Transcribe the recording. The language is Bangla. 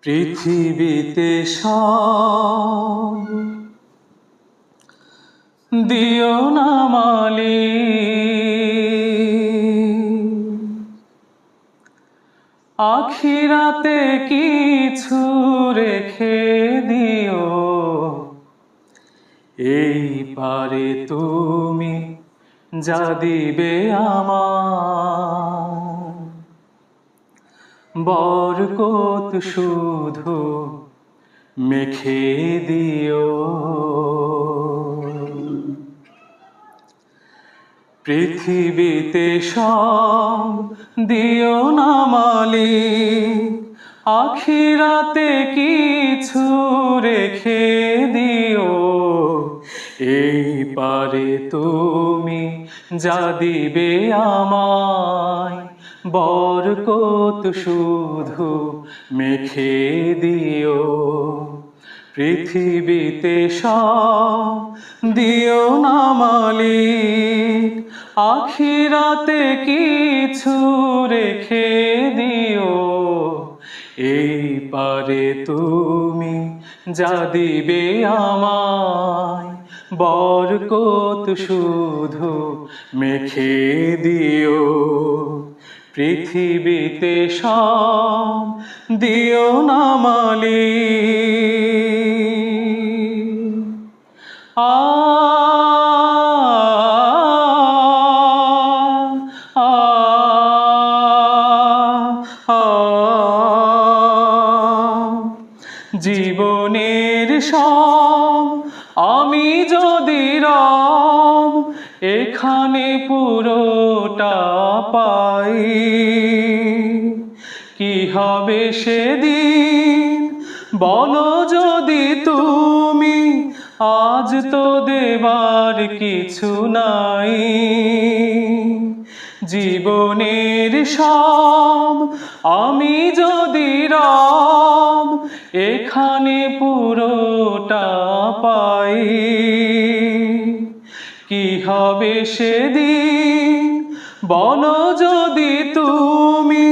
পৃথিবীতে সব দিও না মালিক, আখিরাতে কিছু রেখে দিও। এই পারে তুমি যা দিবে আমার, বরকত শুধু মেখে দিও। পৃথিবীতে সব দিও না মালিক, আখিরাতে কিছু রেখে দিও। এই পারে তুমি যা দিবে আমায়, বরকত শুধু মেখে দিও। পৃথিবীতে সব দিও না মালিক, আখিরাতে কিছু রেখে দিও। এই পারে তুমি যা দিবে আমায়, বরকত শুধু মেখে দিও। পৃথিবীতে সব দিও না মালিক। জীবনের সব আমি যদি রব এখানে পুরোটা পাই, কি হবে সেদিন বলো যদি তুমি, আজ তো দেবার কিছু নাই। জীবনের সব আমি যদি রব এখানে পুরোটা পাই, কি হবে সেদিন বলো যদি তুমি।